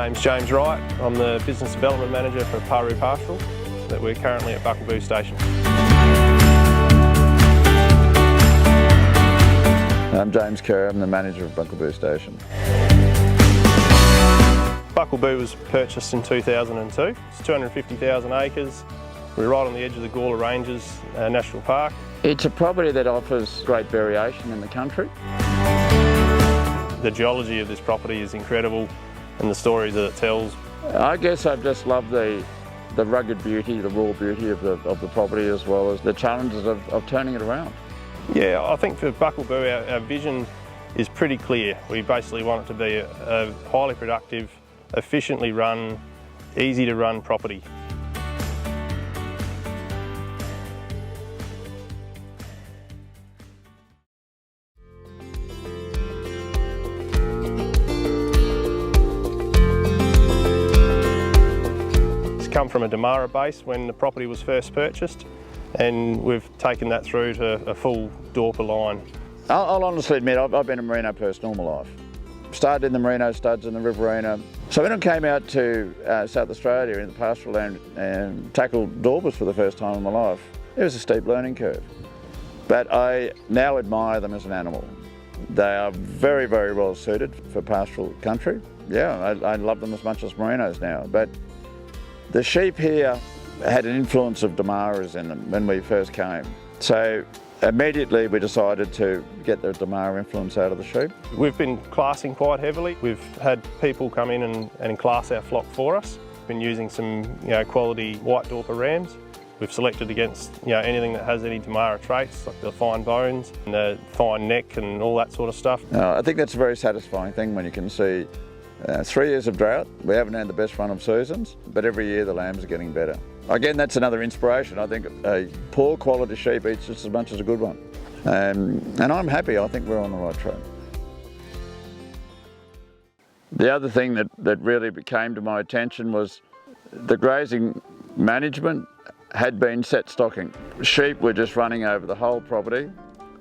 name's James Wright. I'm the Business Development Manager for Paroo Pastoral, that we're currently at Buckleboo Station. I'm James Kerr, I'm the manager of Buckleboo Station. Buckleboo was purchased in 2002. It's 250,000 acres. We're right on the edge of the Gawler Ranges National Park. It's a property that offers great variation in the country. The geology of this property is incredible and the stories that it tells. I guess I just love the rugged beauty, the raw beauty of the property, as well as the challenges of turning it around. Yeah, I think for Buckleboo our vision is pretty clear. We basically want it to be a highly productive, efficiently run, easy to run property. Come from a Damara base when the property was first purchased, and we've taken that through to a full Dorper line. I'll honestly admit I've been a merino person all my life. Started in the merino studs and the riverina. So when I came out to South Australia in the pastoral land and tackled Dorpers for the first time in my life, it was a steep learning curve. But I now admire them as an animal. They are very, very well suited for pastoral country. Yeah, I love them as much as merinos now. But the sheep here had an influence of Damaras in them when we first came. So immediately we decided to get the Damara influence out of the sheep. We've been classing quite heavily. We've had people come in and class our flock for us. We've been using some quality white Dorper rams. We've selected against anything that has any Damara traits, like the fine bones and the fine neck and all that sort of stuff. I think that's a very satisfying thing when you can see 3 years of drought. We haven't had the best run of seasons, but every year the lambs are getting better. Again, that's another inspiration. I think a poor quality sheep eats just as much as a good one. And I'm happy. I think we're on the right track. The other thing that really came to my attention was the grazing management had been set stocking. Sheep were just running over the whole property.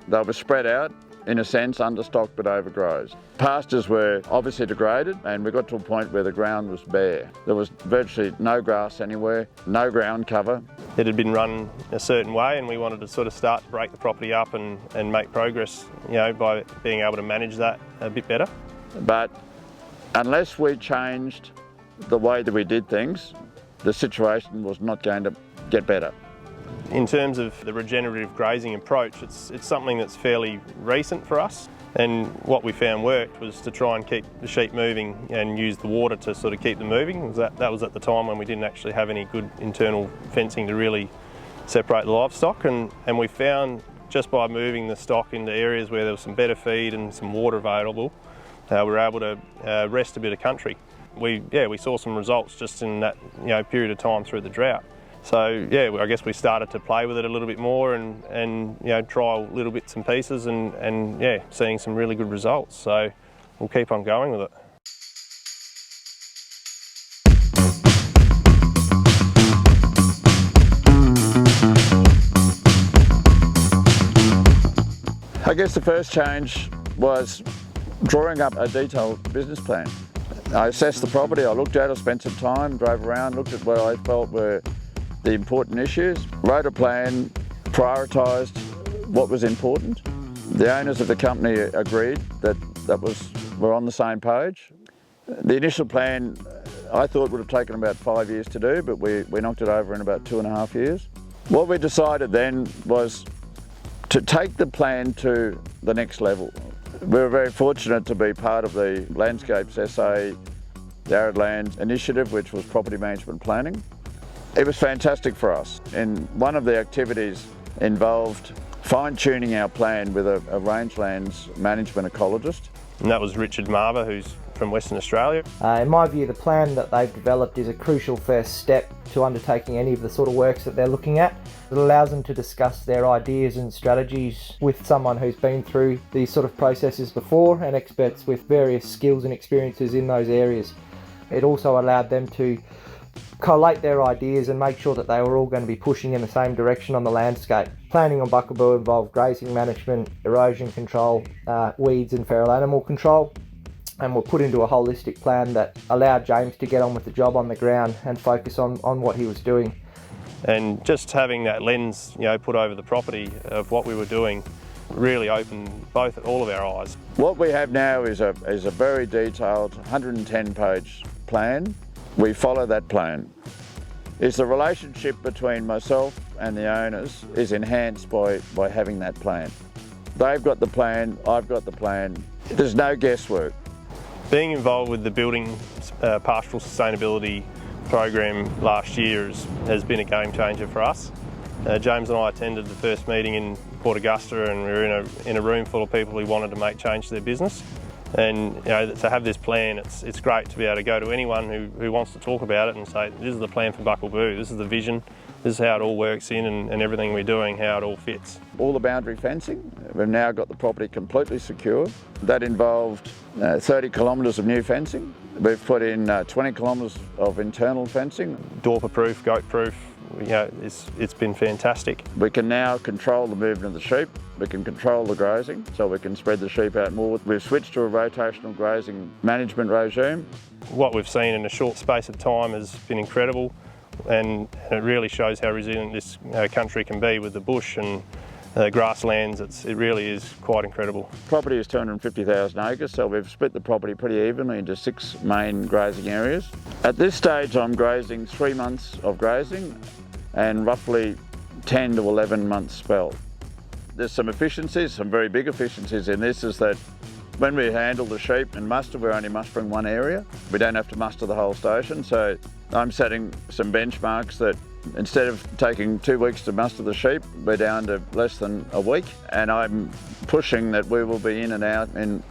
They were spread out, in a sense, understocked but overgrazed. Pastures were obviously degraded, and we got to a point where the ground was bare. There was virtually no grass anywhere, no ground cover. It had been run a certain way, and we wanted to sort of start to break the property up and make progress, by being able to manage that a bit better. But unless we changed the way that we did things, the situation was not going to get better. In terms of the regenerative grazing approach, it's something that's fairly recent for us, and what we found worked was to try and keep the sheep moving and use the water to sort of keep them moving. That was at the time when we didn't actually have any good internal fencing to really separate the livestock, and we found just by moving the stock into areas where there was some better feed and some water available, we were able to rest a bit of country. We saw some results just in that period of time through the drought. So I guess we started to play with it a little bit more and trial little bits and pieces and seeing some really good results. So we'll keep on going with it. I guess the first change was drawing up a detailed business plan. I assessed the property, I looked at it, spent some time, drove around, looked at what I felt were the important issues, wrote a plan, prioritised what was important. The owners of the company agreed that we're on the same page. The initial plan I thought would have taken about 5 years to do, but we knocked it over in about 2.5 years. What we decided then was to take the plan to the next level. We were very fortunate to be part of the Landscapes SA, the Arid Land Initiative, which was property management planning. It was fantastic for us, and one of the activities involved fine-tuning our plan with a rangelands management ecologist. And that was Richard Marver, who's from Western Australia. In my view, the plan that they've developed is a crucial first step to undertaking any of the sort of works that they're looking at. It allows them to discuss their ideas and strategies with someone who's been through these sort of processes before and experts with various skills and experiences in those areas. It also allowed them to collate their ideas and make sure that they were all going to be pushing in the same direction on the landscape. Planning on Buckleboo involved grazing management, erosion control, weeds and feral animal control. and were put into a holistic plan that allowed James to get on with the job on the ground and focus on what he was doing. And just having that lens, put over the property of what we were doing really opened all of our eyes. What we have now is a very detailed 110-page plan. We follow that plan. The relationship between myself and the owners is enhanced by having that plan. They've got the plan, I've got the plan. There's no guesswork. Being involved with the Building Pastoral Sustainability Program last year has been a game changer for us. James and I attended the first meeting in Port Augusta, and we were in a room full of people who wanted to make change to their business. And to have this plan, it's great to be able to go to anyone who wants to talk about it and say, this is the plan for Buckleboo, this is the vision, this is how it all works in, and everything we're doing, how it all fits. All the boundary fencing, we've now got the property completely secure. That involved 30 kilometres of new fencing. We've put in 20 kilometres of internal fencing. Dorper-proof, goat-proof, it's been fantastic. We can now control the movement of the sheep. We can control the grazing, so we can spread the sheep out more. We've switched to a rotational grazing management regime. What we've seen in a short space of time has been incredible, and it really shows how resilient this country can be with the bush and grasslands. It really is quite incredible. Property is 250,000 acres, so we've split the property pretty evenly into 6 main grazing areas. At this stage I'm grazing 3 months of grazing and roughly 10 to 11 months spell. There's some efficiencies, some very big efficiencies in this, is that when we handle the sheep and muster, we're only mustering one area. We don't have to muster the whole station, so I'm setting some benchmarks that instead of taking 2 weeks to muster the sheep, we're down to less than a week, and I'm pushing that we will be in and out in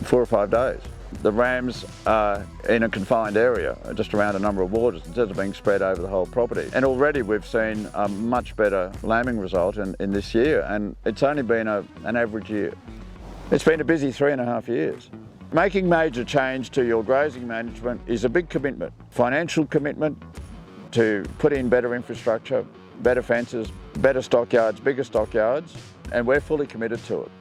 4 or 5 days. The rams are in a confined area, just around a number of waters, instead of being spread over the whole property. And already we've seen a much better lambing result in this year, and it's only been an average year. It's been a busy 3.5 years. Making major change to your grazing management is a big commitment. Financial commitment to put in better infrastructure, better fences, better stockyards, bigger stockyards, and we're fully committed to it.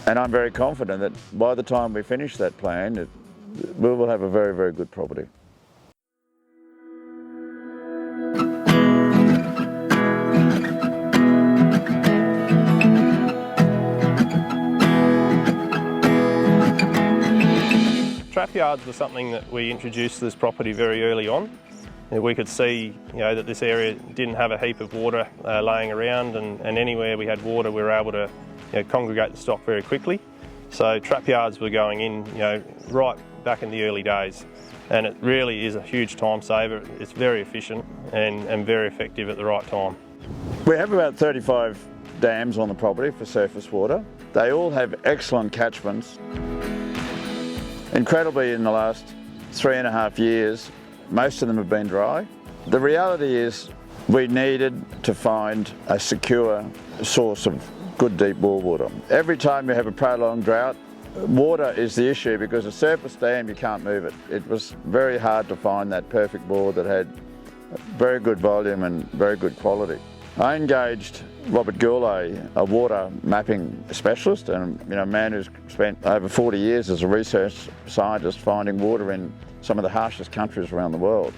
And I'm very confident that by the time we finish that plan, we will have a very, very good property. Trap yards were something that we introduced to this property very early on. We could see that this area didn't have a heap of water laying around, and anywhere we had water we were able to congregate the stock very quickly. So trap yards were going in right back in the early days, and it really is a huge time saver. It's very efficient and very effective at the right time. We have about 35 dams on the property for surface water. They all have excellent catchments. Incredibly, in the last 3.5 years, most of them have been dry. The reality is we needed to find a secure source of good deep bore water. Every time you have a prolonged drought, water is the issue, because a surface dam, you can't move it. It was very hard to find that perfect bore that had very good volume and very good quality. I engaged Gawler, a water mapping specialist, and a man who's spent over 40 years as a research scientist finding water in some of the harshest countries around the world.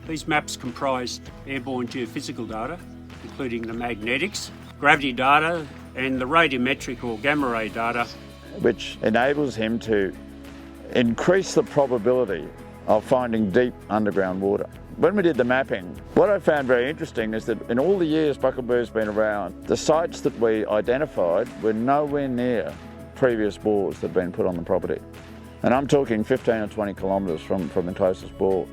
These maps comprise airborne geophysical data, including the magnetics, gravity data, and the radiometric or gamma ray data, which enables him to increase the probability of finding deep underground water. When we did the mapping, what I found very interesting is that in all the years Buckleboo's been around, the sites that we identified were nowhere near previous bores that had been put on the property. And I'm talking 15 or 20 kilometres from the closest bore.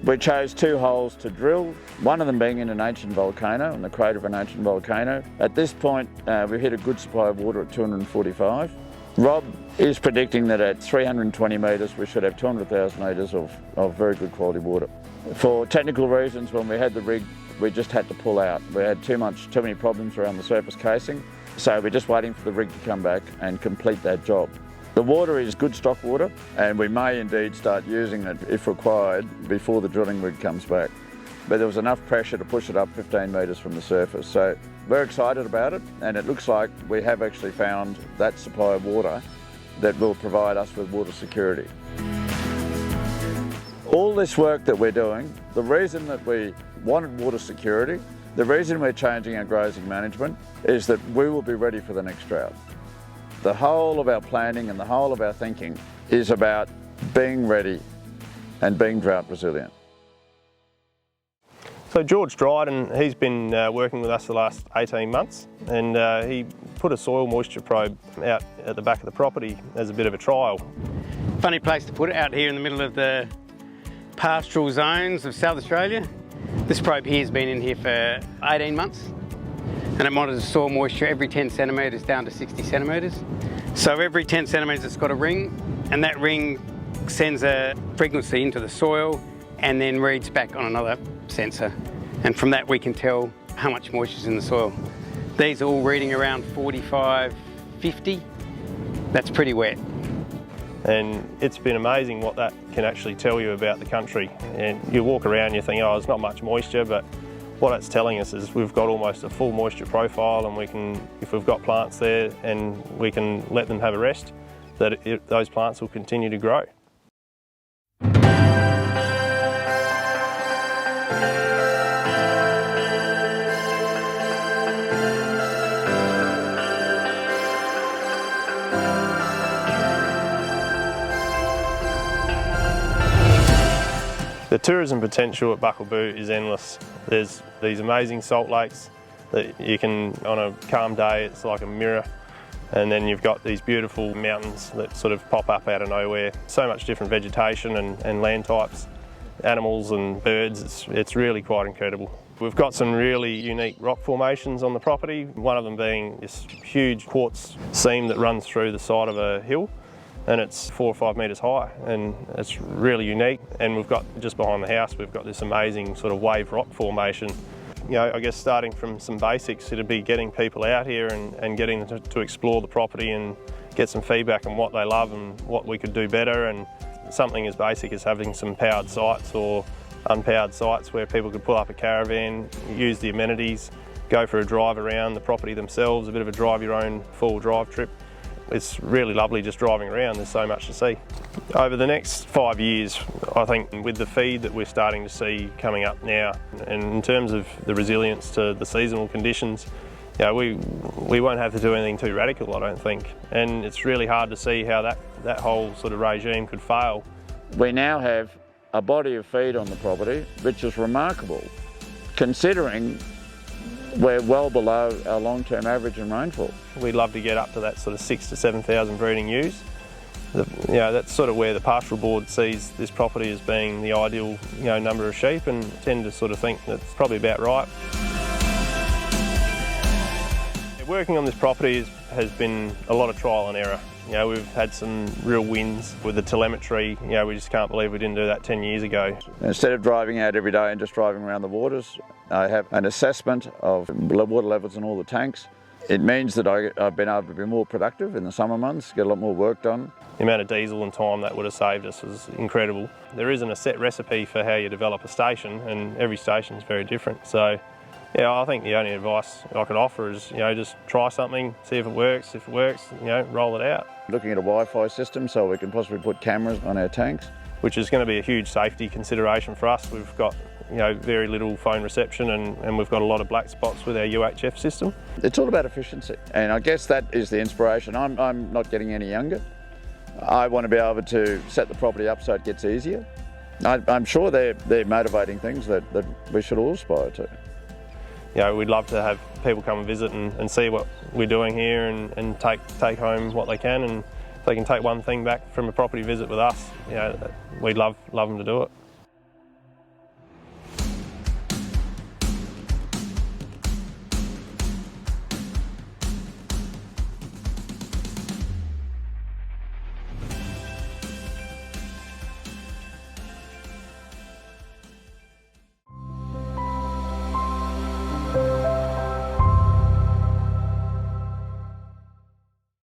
We chose 2 holes to drill, one of them being in an ancient volcano, in the crater of an ancient volcano. At this point, we hit a good supply of water at 245. Rob is predicting that at 320 metres we should have 200,000 litres of very good quality water. For technical reasons, when we had the rig, we just had to pull out. We had too many problems around the surface casing, so we're just waiting for the rig to come back and complete that job. The water is good stock water, and we may indeed start using it if required before the drilling rig comes back. But there was enough pressure to push it up 15 metres from the surface. So we're excited about it, and it looks like we have actually found that supply of water that will provide us with water security. All this work that we're doing, the reason that we wanted water security, the reason we're changing our grazing management is that we will be ready for the next drought. The whole of our planning and the whole of our thinking is about being ready and being drought resilient. So George Dryden, he's been working with us the last 18 months, and he put a soil moisture probe out at the back of the property as a bit of a trial. Funny place to put it, out here in the middle of the pastoral zones of South Australia. This probe here has been in here for 18 months, and it monitors soil moisture every 10 centimetres down to 60 centimetres. So every 10 centimetres it's got a ring, and that ring sends a frequency into the soil and then reads back on another sensor, and from that we can tell how much moisture is in the soil. These are all reading around 45, 50. That's pretty wet. And it's been amazing what that can actually tell you about the country. And you walk around and you think, oh, there's not much moisture, but what it's telling us is we've got almost a full moisture profile, and we can, if we've got plants there and we can let them have a rest, that those plants will continue to grow. The tourism potential at Buckleboo is endless. There's these amazing salt lakes that you can, on a calm day, it's like a mirror. And then you've got these beautiful mountains that sort of pop up out of nowhere. So much different vegetation and land types, animals and birds, it's really quite incredible. We've got some really unique rock formations on the property, one of them being this huge quartz seam that runs through the side of a hill. And it's 4 or 5 metres high, and it's really unique. And we've got, just behind the house, we've got this amazing sort of wave rock formation. You know, I guess starting from some basics, it'd be getting people out here and getting them to explore the property and get some feedback on what they love and what we could do better. And something as basic as having some powered sites or unpowered sites where people could pull up a caravan, use the amenities, go for a drive around the property themselves, a bit of a drive your own full drive trip. It's really lovely just driving around, there's so much to see. Over the next 5 years, I think with the feed that we're starting to see coming up now, and in terms of the resilience to the seasonal conditions, you know, we won't have to do anything too radical, I don't think. And it's really hard to see how that whole sort of regime could fail. We now have a body of feed on the property which is remarkable, considering we're well below our long-term average in rainfall. We'd love to get up to that sort of 6,000 to 7,000 breeding ewes. You know, that's sort of where the pastoral board sees this property as being the ideal, you know, number of sheep, and tend to sort of think that's probably about right. Working on this property has been a lot of trial and error. You know, we've had some real wins with the telemetry. You know, we just can't believe we didn't do that 10 years ago. Instead of driving out every day and just driving around the waters, I have an assessment of water levels in all the tanks. It means that I've been able to be more productive in the summer months, get a lot more work done. The amount of diesel and time that would have saved us is incredible. There isn't a set recipe for how you develop a station, and every station is very different. So, yeah, I think the only advice I could offer is, you know, just try something, see if it works. If it works, you know, roll it out. Looking at a Wi-Fi system so we can possibly put cameras on our tanks. Which is going to be a huge safety consideration for us. We've got, you know, very little phone reception, and we've got a lot of black spots with our UHF system. It's all about efficiency, and I guess that is the inspiration. I'm not getting any younger. I want to be able to set the property up so it gets easier. I'm sure they're motivating things that we should all aspire to. You know, we'd love to have people come and visit and see what we're doing here and take home what they can, and if they can take one thing back from a property visit with us, you know, we'd love them to do it.